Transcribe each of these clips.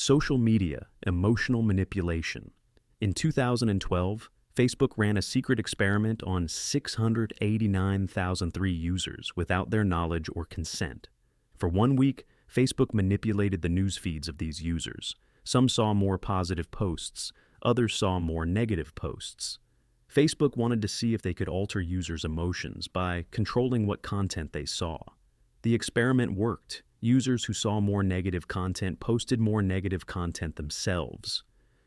Social media, emotional manipulation. In 2012, Facebook ran a secret experiment on 689,003 users without their knowledge or consent. For 1 week, Facebook manipulated the news feeds of these users. Some saw more positive posts, others saw more negative posts. Facebook wanted to see if they could alter users' emotions by controlling what content they saw. The experiment worked. Users who saw more negative content posted more negative content themselves.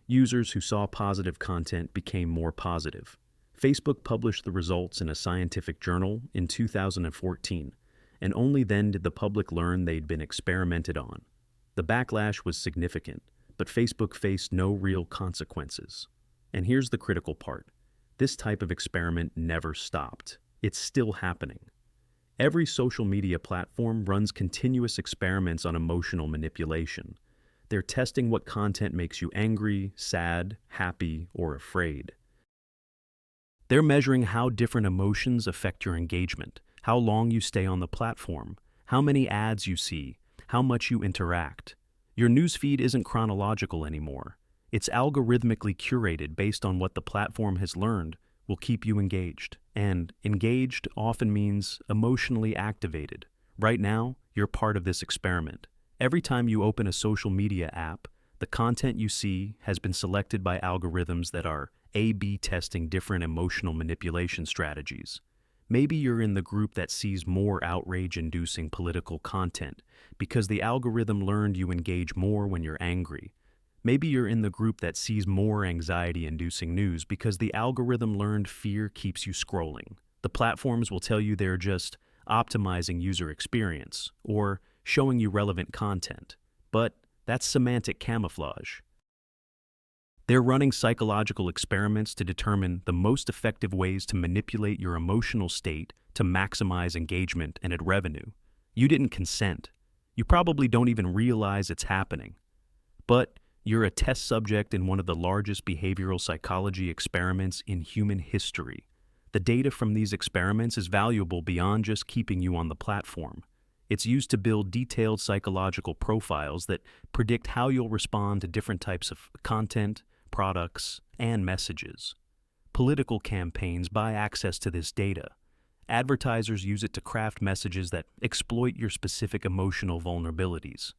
Users who saw positive content became more positive. Facebook published the results in a scientific journal in 2014, and only then did the public learn they'd been experimented on. The backlash was significant, but Facebook faced no real consequences. And here's the critical part. This type of experiment never stopped. It's still happening. Every social media platform runs continuous experiments on emotional manipulation. They're testing what content makes you angry, sad, happy, or afraid. They're measuring how different emotions affect your engagement, how long you stay on the platform, how many ads you see, how much you interact. Your newsfeed isn't chronological anymore. It's algorithmically curated based on what the platform has learned will keep you engaged. And engaged often means emotionally activated. Right now, you're part of this experiment. Every time you open a social media app, the content you see has been selected by algorithms that are A/B testing different emotional manipulation strategies. Maybe you're in the group that sees more outrage-inducing political content because the algorithm learned you engage more when you're angry. Maybe you're in the group that sees more anxiety-inducing news because the algorithm learned fear keeps you scrolling. The platforms will tell you they're just optimizing user experience or showing you relevant content, but that's semantic camouflage. They're running psychological experiments to determine the most effective ways to manipulate your emotional state to maximize engagement and add revenue. You didn't consent. You probably don't even realize it's happening. But you're a test subject in one of the largest behavioral psychology experiments in human history. The data from these experiments is valuable beyond just keeping you on the platform. It's used to build detailed psychological profiles that predict how you'll respond to different types of content, products, and messages. Political campaigns buy access to this data. Advertisers use it to craft messages that exploit your specific emotional vulnerabilities.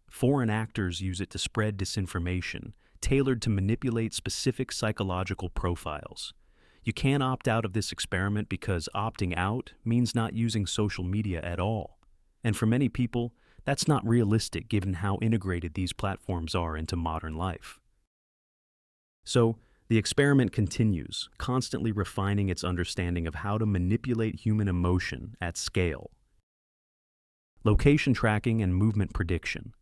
Foreign actors use it to spread disinformation, tailored to manipulate specific psychological profiles. You can't opt out of this experiment because opting out means not using social media at all. And for many people, that's not realistic given how integrated these platforms are into modern life. So, the experiment continues, constantly refining its understanding of how to manipulate human emotion at scale. Location tracking and movement prediction.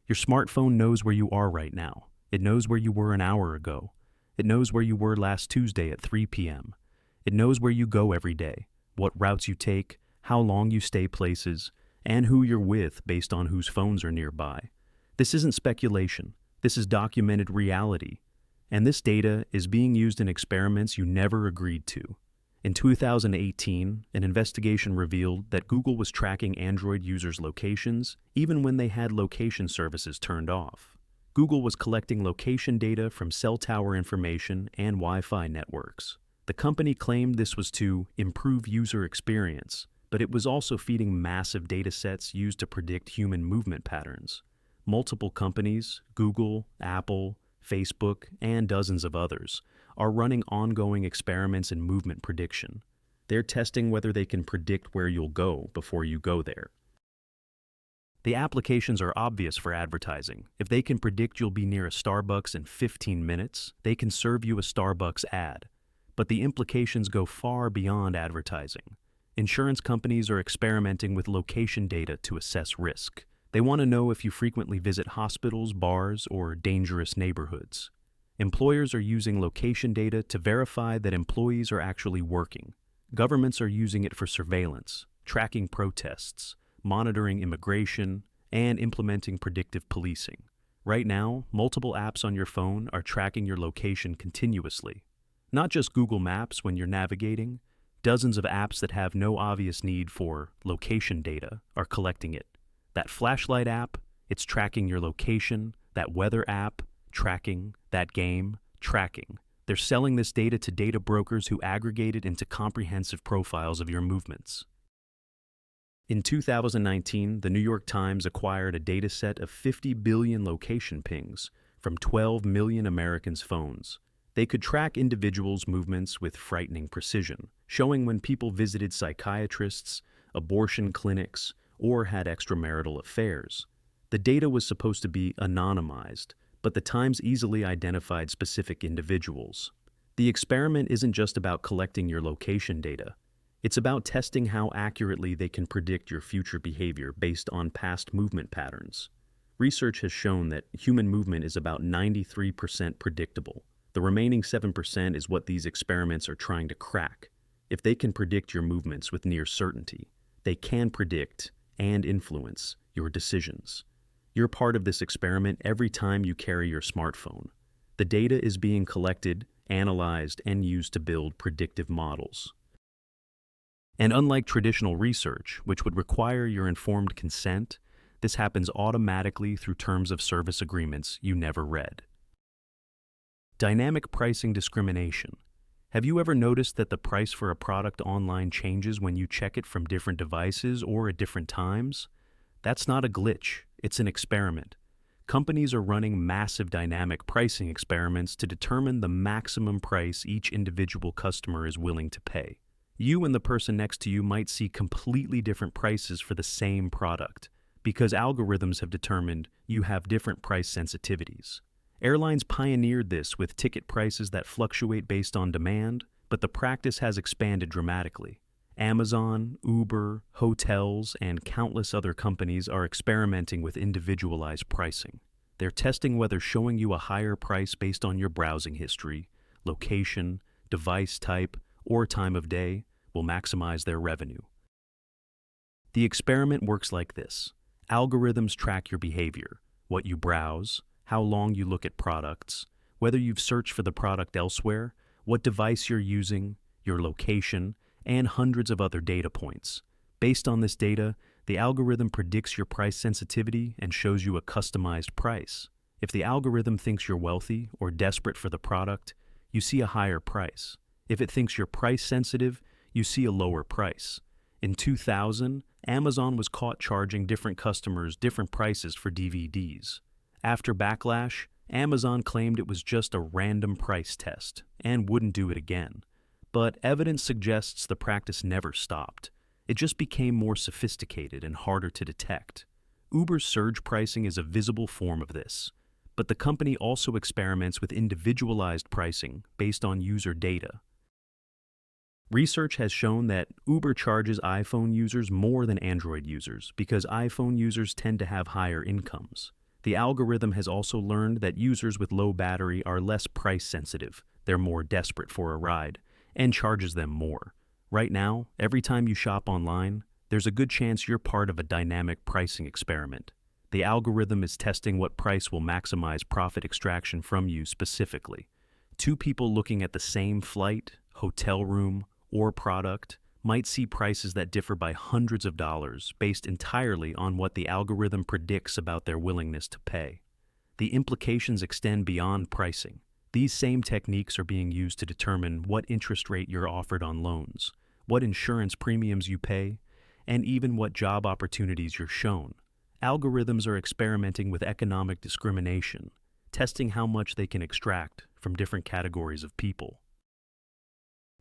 Your smartphone knows where you are right now. It knows where you were an hour ago. It knows where you were last Tuesday at 3 p.m. It knows where you go every day, what routes you take, how long you stay places, and who you're with based on whose phones are nearby. This isn't speculation. This is documented reality. And this data is being used in experiments you never agreed to. In 2018, an investigation revealed that Google was tracking Android users' locations even when they had location services turned off. Google was collecting location data from cell tower information and Wi-Fi networks. The company claimed this was to improve user experience, but it was also feeding massive data sets used to predict human movement patterns. Multiple companies, Google, Apple, Facebook, and dozens of others, are running ongoing experiments in movement prediction. They're testing whether they can predict where you'll go before you go there. The applications are obvious for advertising. If they can predict you'll be near a Starbucks in 15 minutes, they can serve you a Starbucks ad. But the implications go far beyond advertising. Insurance companies are experimenting with location data to assess risk. They want to know if you frequently visit hospitals, bars, or dangerous neighborhoods. Employers are using location data to verify that employees are actually working. Governments are using it for surveillance, tracking protests, monitoring immigration, and implementing predictive policing. Right now, multiple apps on your phone are tracking your location continuously. Not just Google Maps when you're navigating, dozens of apps that have no obvious need for location data are collecting it. That flashlight app, it's tracking your location. that weather app, tracking, that game, tracking. They're selling this data to data brokers who aggregate it into comprehensive profiles of your movements. In 2019, the New York Times acquired a dataset of 50 billion location pings from 12 million Americans' phones. They could track individuals' movements with frightening precision, showing when people visited psychiatrists, abortion clinics, or had extramarital affairs. The data was supposed to be anonymized, but the Times easily identified specific individuals. The experiment isn't just about collecting your location data. It's about testing how accurately they can predict your future behavior based on past movement patterns. Research has shown that human movement is about 93% predictable. The remaining 7% is what these experiments are trying to crack. If they can predict your movements with near certainty, they can predict and influence your decisions. You're part of this experiment every time you carry your smartphone. The data is being collected, analyzed, and used to build predictive models. And unlike traditional research, which would require your informed consent, this happens automatically through terms of service agreements you never read. Dynamic pricing discrimination. Have you ever noticed that the price for a product online changes when you check it from different devices or at different times? That's not a glitch, it's an experiment. Companies are running massive dynamic pricing experiments to determine the maximum price each individual customer is willing to pay. You and the person next to you might see completely different prices for the same product, because algorithms have determined you have different price sensitivities. Airlines pioneered this with ticket prices that fluctuate based on demand, but the practice has expanded dramatically. Amazon, Uber, hotels, and countless other companies are experimenting with individualized pricing. They're testing whether showing you a higher price based on your browsing history, location, device type, or time of day will maximize their revenue. The experiment works like this. Algorithms track your behavior, what you browse, how long you look at products, whether you've searched for the product elsewhere, what device you're using, your location, and hundreds of other data points. Based on this data, the algorithm predicts your price sensitivity and shows you a customized price. If the algorithm thinks you're wealthy or desperate for the product, you see a higher price. If it thinks you're price sensitive, you see a lower price. In 2000, Amazon was caught charging different customers different prices for DVDs. After backlash, Amazon claimed it was just a random price test and wouldn't do it again. But evidence suggests the practice never stopped. It just became more sophisticated and harder to detect. Uber's surge pricing is a visible form of this, but the company also experiments with individualized pricing based on user data. Research has shown that Uber charges iPhone users more than Android users because iPhone users tend to have higher incomes. The algorithm has also learned that users with low battery are less price sensitive, they're more desperate for a ride, and charges them more. Right now, every time you shop online, there's a good chance you're part of a dynamic pricing experiment. The algorithm is testing what price will maximize profit extraction from you specifically. Two people looking at the same flight, hotel room, or product might see prices that differ by hundreds of dollars based entirely on what the algorithm predicts about their willingness to pay. The implications extend beyond pricing. These same techniques are being used to determine what interest rate you're offered on loans, what insurance premiums you pay, and even what job opportunities you're shown. Algorithms are experimenting with economic discrimination, testing how much they can extract from different categories of people.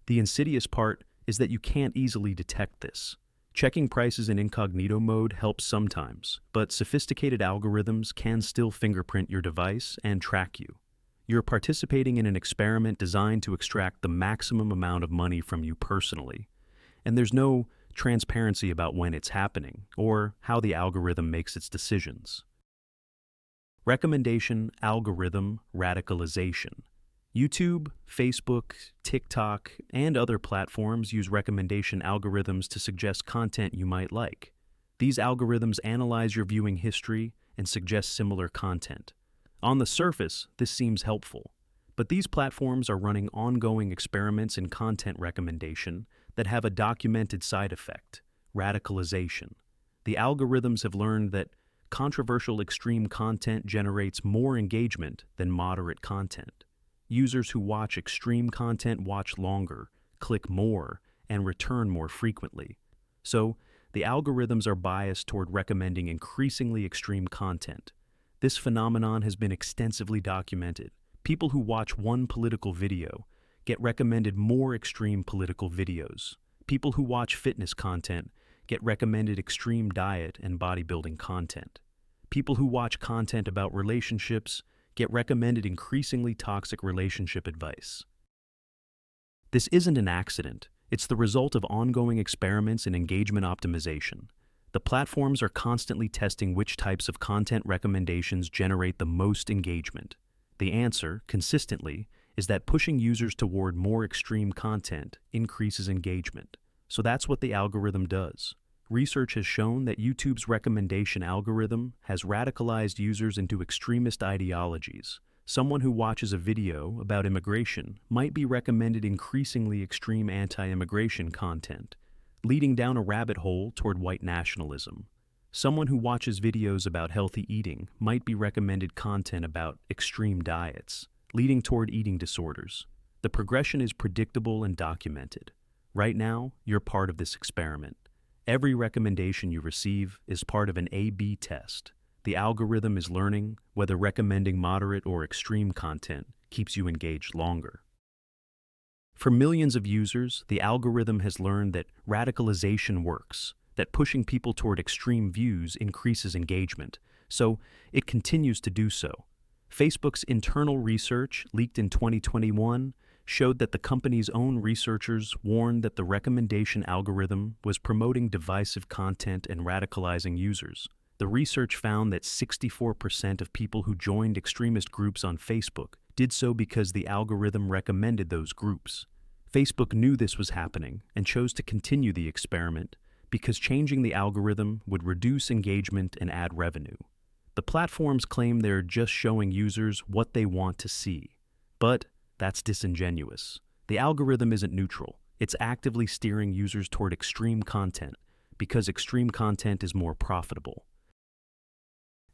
The insidious part is that you can't easily detect this. Checking prices in incognito mode helps sometimes, but sophisticated algorithms can still fingerprint your device and track you. You're participating in an experiment designed to extract the maximum amount of money from you personally, and there's no transparency about when it's happening or how the algorithm makes its decisions. Recommendation algorithm radicalization. YouTube, Facebook, TikTok, and other platforms use recommendation algorithms to suggest content you might like. These algorithms analyze your viewing history and suggest similar content. On the surface, this seems helpful, but these platforms are running ongoing experiments in content recommendation that have a documented side effect: radicalization. The algorithms have learned that controversial extreme content generates more engagement than moderate content. Users who watch extreme content watch longer, click more, and return more frequently. So, the algorithms are biased toward recommending increasingly extreme content. This phenomenon has been extensively documented. People who watch one political video get recommended more extreme political videos. People who watch fitness content get recommended extreme diet and bodybuilding content. People who watch content about relationships get recommended increasingly toxic relationship advice. This isn't an accident. It's the result of ongoing experiments in engagement optimization. The platforms are constantly testing which types of content recommendations generate the most engagement. The answer, consistently, is that pushing users toward more extreme content increases engagement. So that's what the algorithm does. Research has shown that YouTube's recommendation algorithm has radicalized users into extremist ideologies. Someone who watches a video about immigration might be recommended increasingly extreme anti-immigration content, leading down a rabbit hole toward white nationalism. Someone who watches videos about healthy eating might be recommended content about extreme diets, leading toward eating disorders. The progression is predictable and documented. Right now, you're part of this experiment. Every recommendation you receive is part of an A/B test. The algorithm is learning whether recommending moderate or extreme content keeps you engaged longer. For millions of users, the algorithm has learned that radicalization works, that pushing people toward extreme views increases engagement, so it continues to do so. Facebook's internal research, leaked in 2021, showed that the company's own researchers warned that the recommendation algorithm was promoting divisive content and radicalizing users. The research found that 64% of people who joined extremist groups on Facebook did so because the algorithm recommended those groups. Facebook knew this was happening and chose to continue the experiment because changing the algorithm would reduce engagement and add revenue. The platforms claim they're just showing users what they want to see, but that's disingenuous. The algorithm isn't neutral. It's actively steering users toward extreme content because extreme content is more profitable.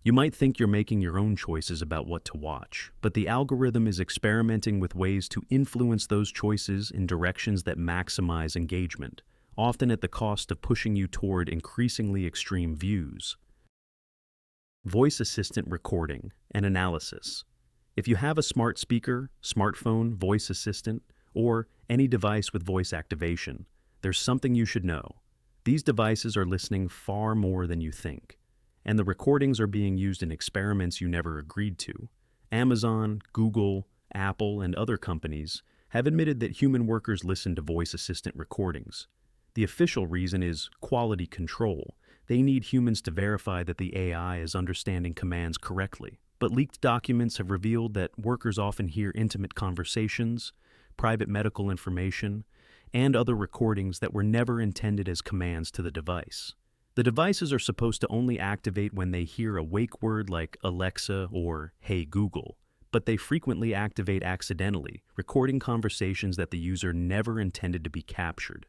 You might think you're making your own choices about what to watch, but the algorithm is experimenting with ways to influence those choices in directions that maximize engagement, often at the cost of pushing you toward increasingly extreme views. Voice assistant recording and analysis. If you have a smart speaker, smartphone, voice assistant, or any device with voice activation, there's something you should know. These devices are listening far more than you think, and the recordings are being used in experiments you never agreed to. Amazon, Google, Apple, and other companies have admitted that human workers listen to voice assistant recordings. The official reason is quality control. They need humans to verify that the AI is understanding commands correctly. But leaked documents have revealed that workers often hear intimate conversations, private medical information, and other recordings that were never intended as commands to the device. The devices are supposed to only activate when they hear a wake word like Alexa or Hey Google, but they frequently activate accidentally, recording conversations that the user never intended to be captured.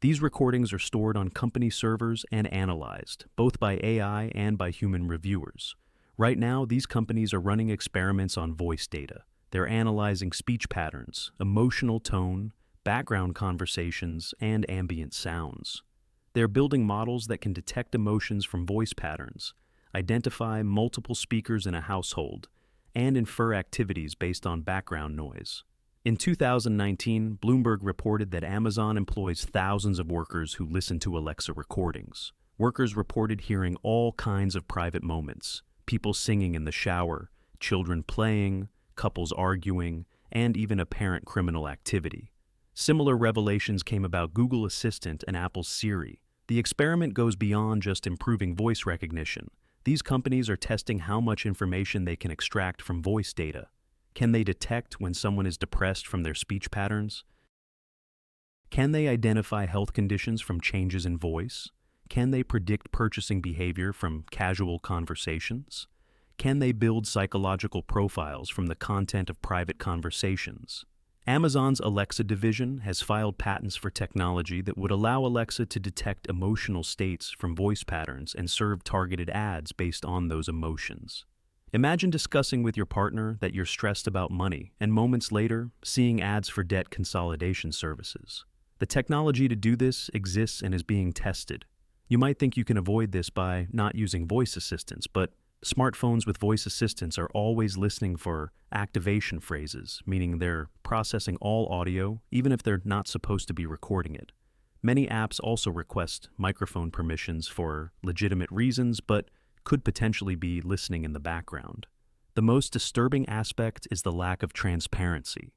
These recordings are stored on company servers and analyzed, both by AI and by human reviewers. Right now, these companies are running experiments on voice data. They're analyzing speech patterns, emotional tone, background conversations, and ambient sounds. They're building models that can detect emotions from voice patterns, identify multiple speakers in a household, and infer activities based on background noise. In 2019, Bloomberg reported that Amazon employs thousands of workers who listen to Alexa recordings. Workers reported hearing all kinds of private moments, people singing in the shower, children playing, couples arguing, and even apparent criminal activity. Similar revelations came about Google Assistant and Apple's Siri. The experiment goes beyond just improving voice recognition. These companies are testing how much information they can extract from voice data. Can they detect when someone is depressed from their speech patterns? Can they identify health conditions from changes in voice? Can they predict purchasing behavior from casual conversations? Can they build psychological profiles from the content of private conversations? Amazon's Alexa division has filed patents for technology that would allow Alexa to detect emotional states from voice patterns and serve targeted ads based on those emotions. Imagine discussing with your partner that you're stressed about money and moments later seeing ads for debt consolidation services. The technology to do this exists and is being tested. You might think you can avoid this by not using voice assistants, but smartphones with voice assistants are always listening for activation phrases, meaning they're processing all audio, even if they're not supposed to be recording it. Many apps also request microphone permissions for legitimate reasons, but could potentially be listening in the background. The most disturbing aspect is the lack of transparency.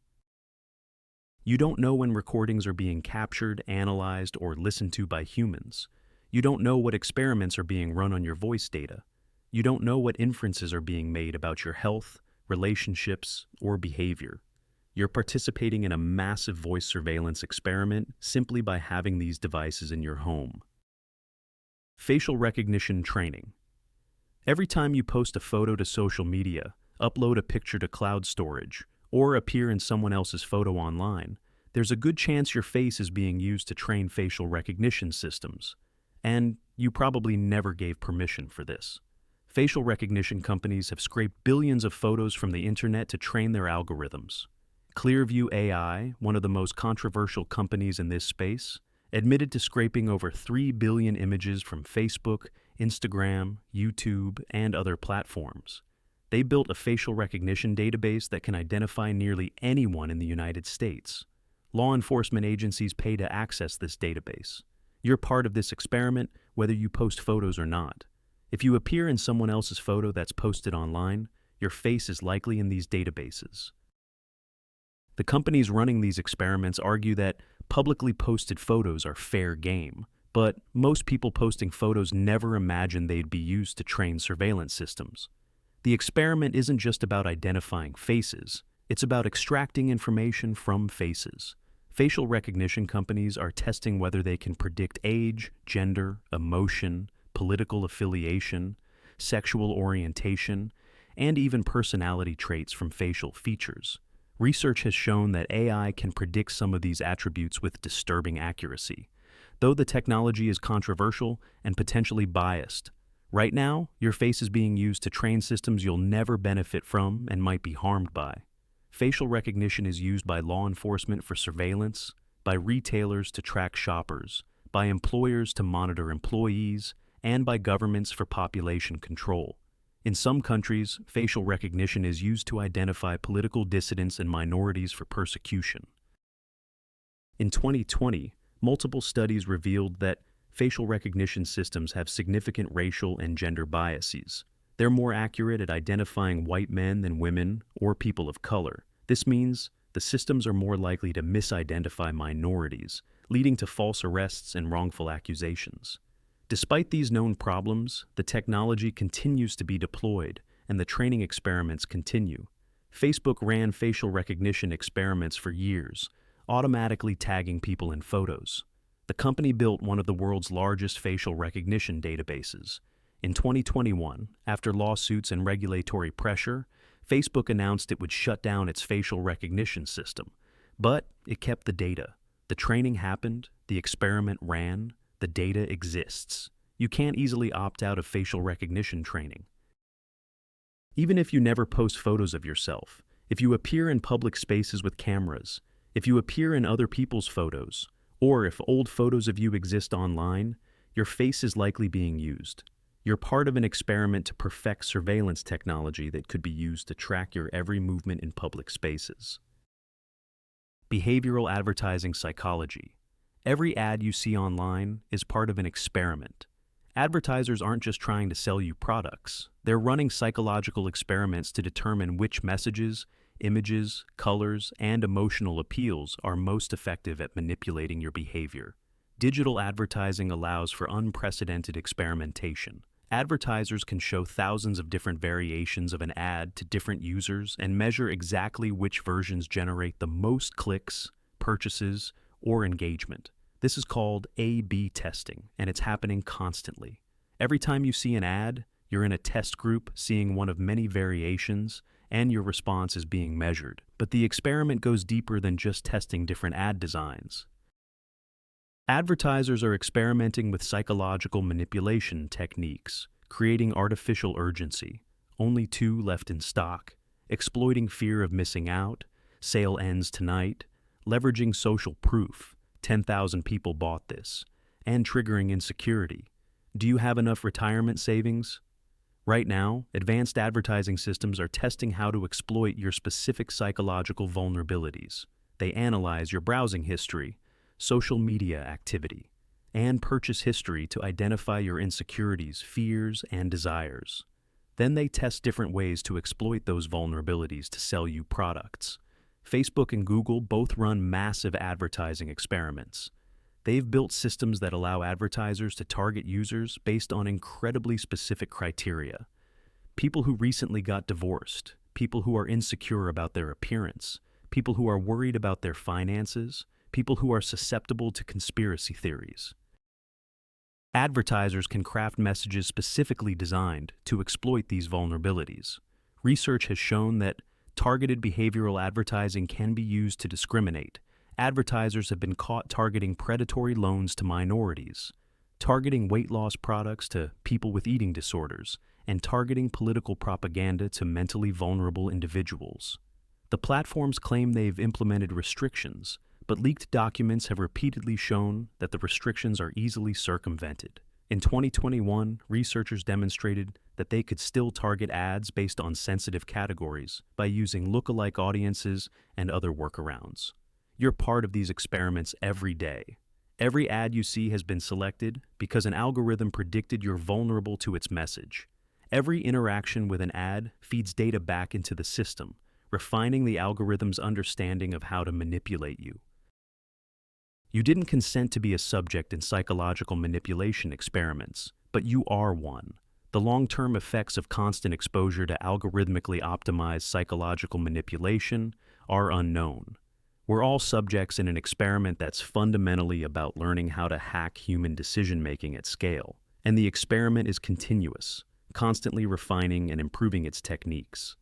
You don't know when recordings are being captured, analyzed, or listened to by humans. You don't know what experiments are being run on your voice data. You don't know what inferences are being made about your health, relationships, or behavior. You're participating in a massive voice surveillance experiment simply by having these devices in your home. Facial recognition training. Every time you post a photo to social media, upload a picture to cloud storage, or appear in someone else's photo online, there's a good chance your face is being used to train facial recognition systems. And you probably never gave permission for this. Facial recognition companies have scraped billions of photos from the internet to train their algorithms. Clearview AI, one of the most controversial companies in this space, admitted to scraping over 3 billion images from Facebook, Instagram, YouTube, and other platforms. They built a facial recognition database that can identify nearly anyone in the United States. Law enforcement agencies pay to access this database. You're part of this experiment, whether you post photos or not. If you appear in someone else's photo that's posted online, your face is likely in these databases. The companies running these experiments argue that publicly posted photos are fair game, but most people posting photos never imagined they'd be used to train surveillance systems. The experiment isn't just about identifying faces, it's about extracting information from faces. Facial recognition companies are testing whether they can predict age, gender, emotion, political affiliation, sexual orientation, and even personality traits from facial features. Research has shown that AI can predict some of these attributes with disturbing accuracy. Though the technology is controversial and potentially biased, right now, your face is being used to train systems you'll never benefit from and might be harmed by. Facial recognition is used by law enforcement for surveillance, by retailers to track shoppers, by employers to monitor employees, and by governments for population control. In some countries, facial recognition is used to identify political dissidents and minorities for persecution. In 2020, multiple studies revealed that facial recognition systems have significant racial and gender biases. They're more accurate at identifying white men than women or people of color. This means the systems are more likely to misidentify minorities, leading to false arrests and wrongful accusations. Despite these known problems, the technology continues to be deployed, and the training experiments continue. Facebook ran facial recognition experiments for years, automatically tagging people in photos. The company built one of the world's largest facial recognition databases. In 2021, after lawsuits and regulatory pressure, Facebook announced it would shut down its facial recognition system. But it kept the data. The training happened, the experiment ran, the data exists. You can't easily opt out of facial recognition training. Even if you never post photos of yourself, if you appear in public spaces with cameras, if you appear in other people's photos, or if old photos of you exist online, your face is likely being used. You're part of an experiment to perfect surveillance technology that could be used to track your every movement in public spaces. Behavioral advertising psychology. Every ad you see online is part of an experiment. Advertisers aren't just trying to sell you products. They're running psychological experiments to determine which messages, images, colors, and emotional appeals are most effective at manipulating your behavior. Digital advertising allows for unprecedented experimentation. Advertisers can show thousands of different variations of an ad to different users and measure exactly which versions generate the most clicks, purchases, or engagement. This is called A/B testing, and it's happening constantly. Every time you see an ad, you're in a test group seeing one of many variations, and your response is being measured. But the experiment goes deeper than just testing different ad designs. Advertisers are experimenting with psychological manipulation techniques, creating artificial urgency, only 2 left in stock, exploiting fear of missing out, sale ends tonight, leveraging social proof, 10,000 people bought this, and triggering insecurity. Do you have enough retirement savings? Right now, advanced advertising systems are testing how to exploit your specific psychological vulnerabilities. They analyze your browsing history, social media activity, and purchase history to identify your insecurities, fears, and desires. Then they test different ways to exploit those vulnerabilities to sell you products. Facebook and Google both run massive advertising experiments. They've built systems that allow advertisers to target users based on incredibly specific criteria. People who recently got divorced, people who are insecure about their appearance, people who are worried about their finances, people who are susceptible to conspiracy theories. Advertisers can craft messages specifically designed to exploit these vulnerabilities. Research has shown that targeted behavioral advertising can be used to discriminate. Advertisers have been caught targeting predatory loans to minorities, targeting weight loss products to people with eating disorders, and targeting political propaganda to mentally vulnerable individuals. The platforms claim they've implemented restrictions, but leaked documents have repeatedly shown that the restrictions are easily circumvented. In 2021, researchers demonstrated that they could still target ads based on sensitive categories by using lookalike audiences and other workarounds. You're part of these experiments every day. Every ad you see has been selected because an algorithm predicted you're vulnerable to its message. Every interaction with an ad feeds data back into the system, refining the algorithm's understanding of how to manipulate you. You didn't consent to be a subject in psychological manipulation experiments, but you are one. The long-term effects of constant exposure to algorithmically optimized psychological manipulation are unknown. We're all subjects in an experiment that's fundamentally about learning how to hack human decision-making at scale, and the experiment is continuous, constantly refining and improving its techniques.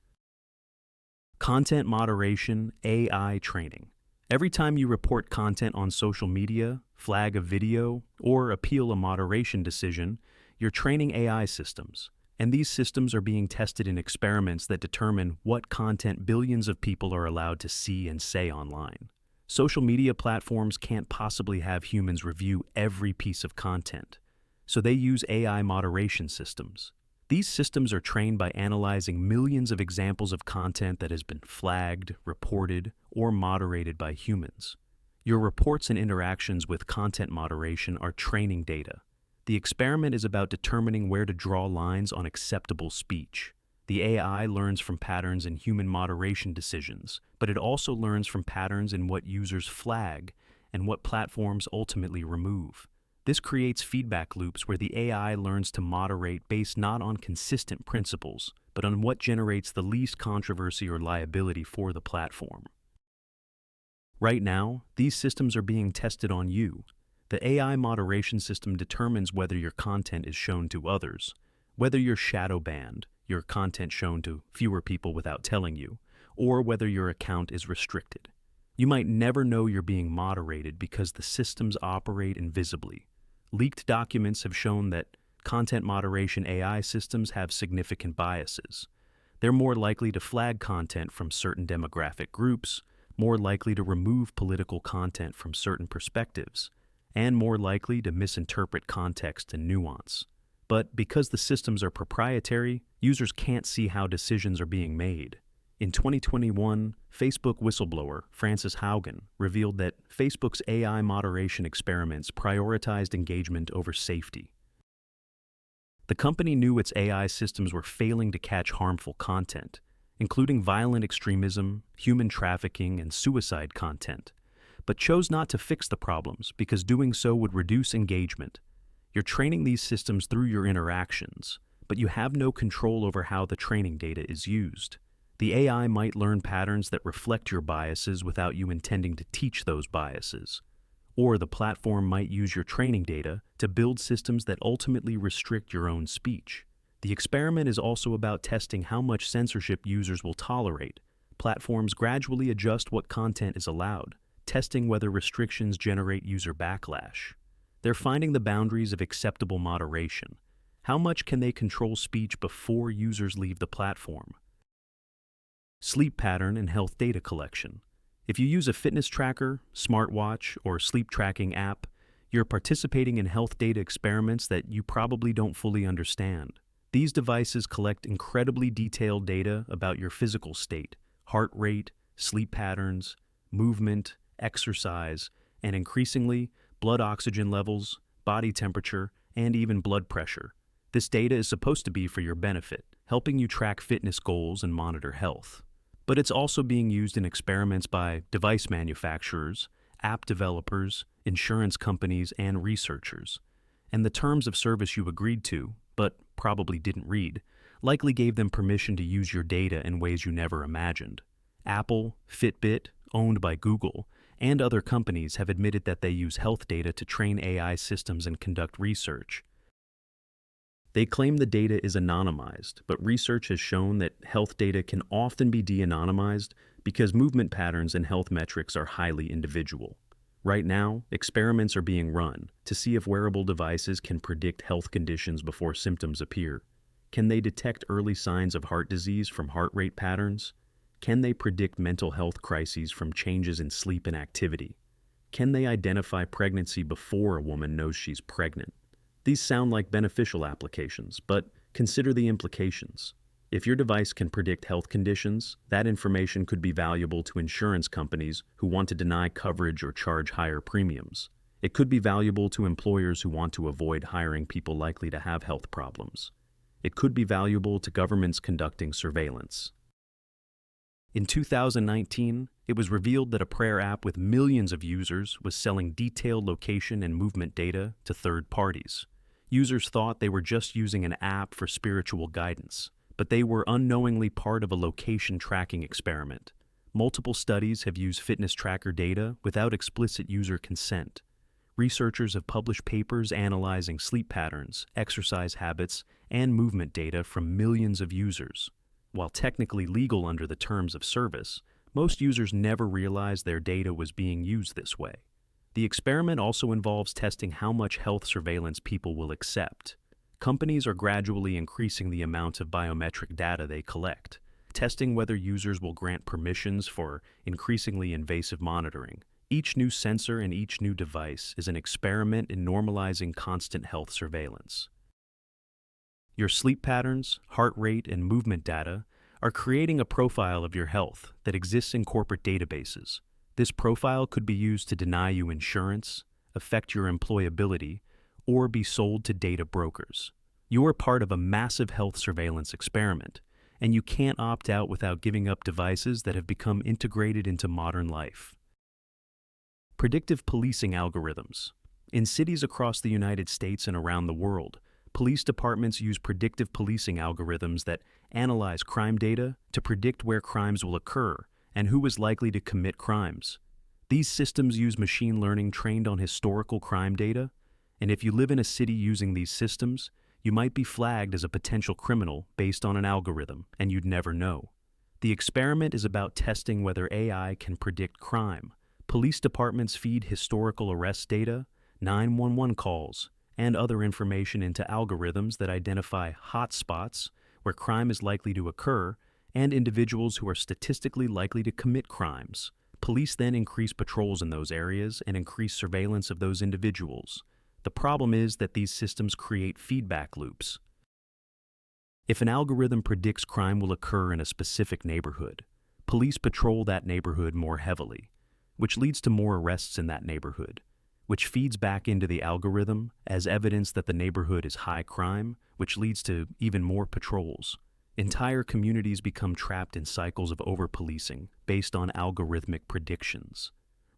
Content moderation, AI training. Every time you report content on social media, flag a video, or appeal a moderation decision, you're training AI systems. And these systems are being tested in experiments that determine what content billions of people are allowed to see and say online. Social media platforms can't possibly have humans review every piece of content, so they use AI moderation systems. These systems are trained by analyzing millions of examples of content that has been flagged, reported, or moderated by humans. Your reports and interactions with content moderation are training data. The experiment is about determining where to draw lines on acceptable speech. The AI learns from patterns in human moderation decisions, but it also learns from patterns in what users flag and what platforms ultimately remove. This creates feedback loops where the AI learns to moderate based not on consistent principles, but on what generates the least controversy or liability for the platform. Right now, these systems are being tested on you. The AI moderation system determines whether your content is shown to others, whether you're shadow banned, your content shown to fewer people without telling you, or whether your account is restricted. You might never know you're being moderated because the systems operate invisibly. Leaked documents have shown that content moderation AI systems have significant biases. They're more likely to flag content from certain demographic groups, more likely to remove political content from certain perspectives, and more likely to misinterpret context and nuance. But because the systems are proprietary, users can't see how decisions are being made. In 2021, Facebook whistleblower Frances Haugen revealed that Facebook's AI moderation experiments prioritized engagement over safety. The company knew its AI systems were failing to catch harmful content, including violent extremism, human trafficking, and suicide content, but chose not to fix the problems because doing so would reduce engagement. You're training these systems through your interactions, but you have no control over how the training data is used. The AI might learn patterns that reflect your biases without you intending to teach those biases. Or the platform might use your training data to build systems that ultimately restrict your own speech. The experiment is also about testing how much censorship users will tolerate. Platforms gradually adjust what content is allowed, testing whether restrictions generate user backlash. They're finding the boundaries of acceptable moderation. How much can they control speech before users leave the platform? Sleep pattern and health data collection. If you use a fitness tracker, smartwatch, or sleep tracking app, you're participating in health data experiments that you probably don't fully understand. These devices collect incredibly detailed data about your physical state, heart rate, sleep patterns, movement, exercise, and increasingly, blood oxygen levels, body temperature, and even blood pressure. This data is supposed to be for your benefit, helping you track fitness goals and monitor health. But it's also being used in experiments by device manufacturers, app developers, insurance companies, and researchers. And the terms of service you agreed to, but probably didn't read, likely gave them permission to use your data in ways you never imagined. Apple, Fitbit, owned by Google, and other companies have admitted that they use health data to train AI systems and conduct research. They claim the data is anonymized, but research has shown that health data can often be de-anonymized because movement patterns and health metrics are highly individual. Right now, experiments are being run to see if wearable devices can predict health conditions before symptoms appear. Can they detect early signs of heart disease from heart rate patterns? Can they predict mental health crises from changes in sleep and activity? Can they identify pregnancy before a woman knows she's pregnant? These sound like beneficial applications, but consider the implications. If your device can predict health conditions, that information could be valuable to insurance companies who want to deny coverage or charge higher premiums. It could be valuable to employers who want to avoid hiring people likely to have health problems. It could be valuable to governments conducting surveillance. In 2019, it was revealed that a prayer app with millions of users was selling detailed location and movement data to third parties. Users thought they were just using an app for spiritual guidance, but they were unknowingly part of a location tracking experiment. Multiple studies have used fitness tracker data without explicit user consent. Researchers have published papers analyzing sleep patterns, exercise habits, and movement data from millions of users. While technically legal under the terms of service, most users never realized their data was being used this way. The experiment also involves testing how much health surveillance people will accept. Companies are gradually increasing the amount of biometric data they collect, testing whether users will grant permissions for increasingly invasive monitoring. Each new sensor and each new device is an experiment in normalizing constant health surveillance. Your sleep patterns, heart rate, and movement data are creating a profile of your health that exists in corporate databases. This profile could be used to deny you insurance, affect your employability, or be sold to data brokers. You are part of a massive health surveillance experiment, and you can't opt out without giving up devices that have become integrated into modern life. Predictive policing algorithms. In cities across the United States and around the world, police departments use predictive policing algorithms that analyze crime data to predict where crimes will occur and who is likely to commit crimes. These systems use machine learning trained on historical crime data, and if you live in a city using these systems, you might be flagged as a potential criminal based on an algorithm, and you'd never know. The experiment is about testing whether AI can predict crime. Police departments feed historical arrest data, 911 calls, and other information into algorithms that identify hotspots where crime is likely to occur and individuals who are statistically likely to commit crimes. Police then increase patrols in those areas and increase surveillance of those individuals. The problem is that these systems create feedback loops. If an algorithm predicts crime will occur in a specific neighborhood, police patrol that neighborhood more heavily, which leads to more arrests in that neighborhood, which feeds back into the algorithm as evidence that the neighborhood is high crime, which leads to even more patrols. Entire communities become trapped in cycles of over-policing based on algorithmic predictions.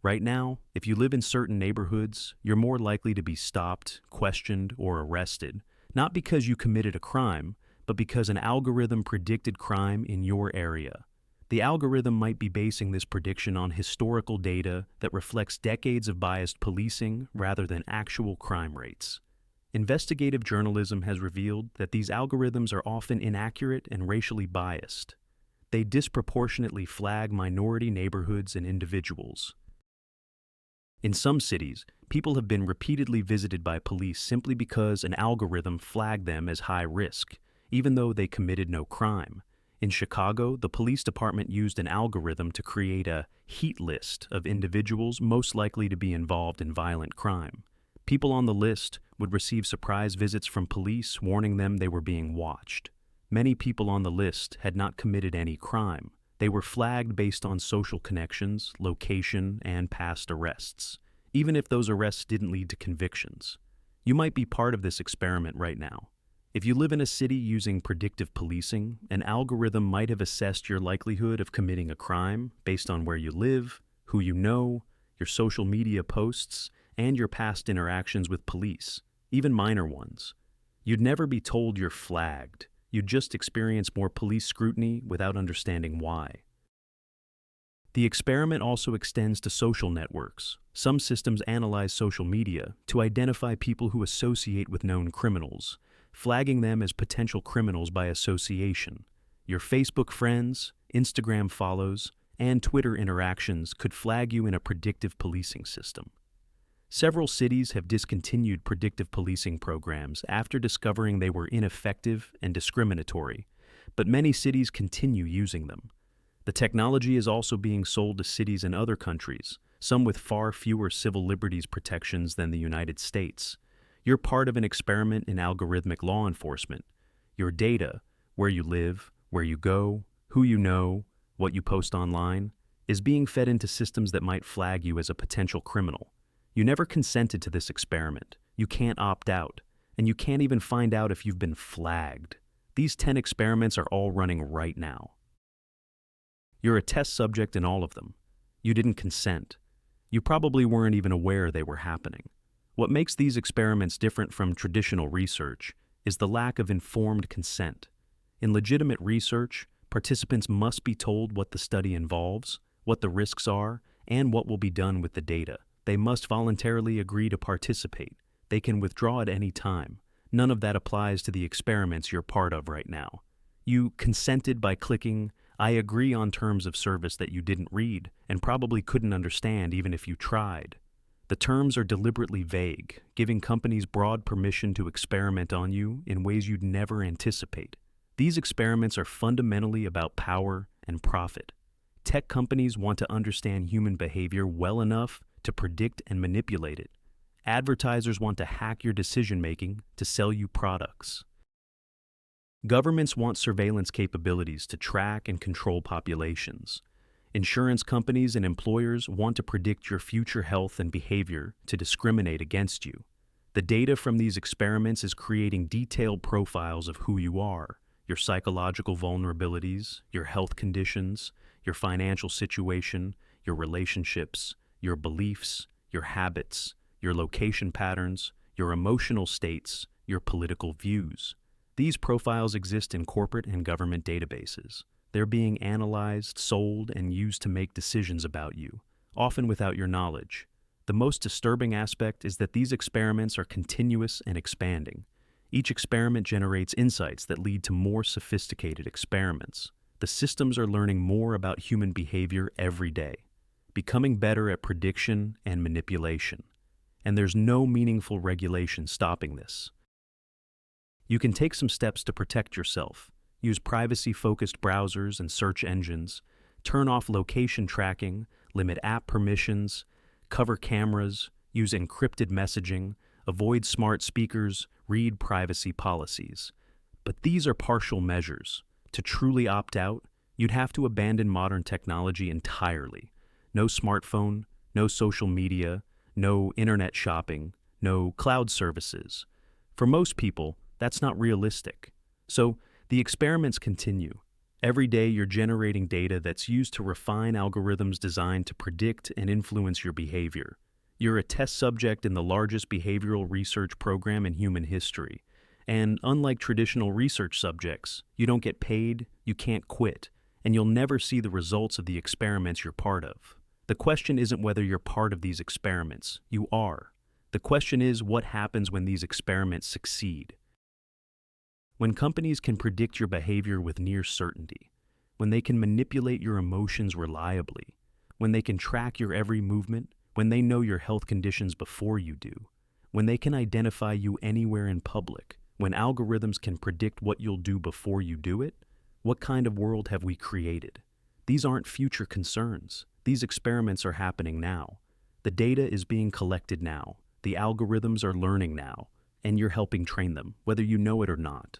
Right now, if you live in certain neighborhoods, you're more likely to be stopped, questioned, or arrested, not because you committed a crime, but because an algorithm predicted crime in your area. The algorithm might be basing this prediction on historical data that reflects decades of biased policing rather than actual crime rates. Investigative journalism has revealed that these algorithms are often inaccurate and racially biased. They disproportionately flag minority neighborhoods and individuals. In some cities, people have been repeatedly visited by police simply because an algorithm flagged them as high risk, even though they committed no crime. In Chicago, the police department used an algorithm to create a heat list of individuals most likely to be involved in violent crime. People on the list would receive surprise visits from police warning them they were being watched. Many people on the list had not committed any crime. They were flagged based on social connections, location, and past arrests, even if those arrests didn't lead to convictions. You might be part of this experiment right now. If you live in a city using predictive policing, an algorithm might have assessed your likelihood of committing a crime based on where you live, who you know, your social media posts, and your past interactions with police, even minor ones. You'd never be told you're flagged. You'd just experience more police scrutiny without understanding why. The experiment also extends to social networks. Some systems analyze social media to identify people who associate with known criminals, flagging them as potential criminals by association. Your Facebook friends, Instagram follows, and Twitter interactions could flag you in a predictive policing system. Several cities have discontinued predictive policing programs after discovering they were ineffective and discriminatory, but many cities continue using them. The technology is also being sold to cities in other countries, some with far fewer civil liberties protections than the United States. You're part of an experiment in algorithmic law enforcement. Your data, where you live, where you go, who you know, what you post online, is being fed into systems that might flag you as a potential criminal. You never consented to this experiment. You can't opt out, and you can't even find out if you've been flagged. These 10 experiments are all running right now. You're a test subject in all of them. You didn't consent. You probably weren't even aware they were happening. What makes these experiments different from traditional research is the lack of informed consent. In legitimate research, participants must be told what the study involves, what the risks are, and what will be done with the data. They must voluntarily agree to participate. They can withdraw at any time. None of that applies to the experiments you're part of right now. You consented by clicking, "I agree on terms of service" that you didn't read and probably couldn't understand even if you tried. The terms are deliberately vague, giving companies broad permission to experiment on you in ways you'd never anticipate. These experiments are fundamentally about power and profit. Tech companies want to understand human behavior well enough to predict and manipulate it. Advertisers want to hack your decision-making to sell you products. Governments want surveillance capabilities to track and control populations. Insurance companies and employers want to predict your future health and behavior to discriminate against you. The data from these experiments is creating detailed profiles of who you are, your psychological vulnerabilities, your health conditions, your financial situation, your relationships, your beliefs, your habits, your location patterns, your emotional states, your political views. These profiles exist in corporate and government databases. They're being analyzed, sold, and used to make decisions about you, often without your knowledge. The most disturbing aspect is that these experiments are continuous and expanding. Each experiment generates insights that lead to more sophisticated experiments. The systems are learning more about human behavior every day, becoming better at prediction and manipulation. And there's no meaningful regulation stopping this. You can take some steps to protect yourself. Use privacy-focused browsers and search engines, turn off location tracking, limit app permissions, cover cameras, use encrypted messaging, avoid smart speakers, read privacy policies. But these are partial measures. To truly opt out, you'd have to abandon modern technology entirely. No smartphone, no social media, no internet shopping, no cloud services. For most people, that's not realistic. So the experiments continue. Every day you're generating data that's used to refine algorithms designed to predict and influence your behavior. You're a test subject in the largest behavioral research program in human history. And unlike traditional research subjects, you don't get paid, you can't quit, and you'll never see the results of the experiments you're part of. The question isn't whether you're part of these experiments. You are. The question is, what happens when these experiments succeed? When companies can predict your behavior with near certainty, when they can manipulate your emotions reliably, when they can track your every movement, when they know your health conditions before you do, when they can identify you anywhere in public, when algorithms can predict what you'll do before you do it, what kind of world have we created? These aren't future concerns. These experiments are happening now. The data is being collected now. The algorithms are learning now, and you're helping train them, whether you know it or not.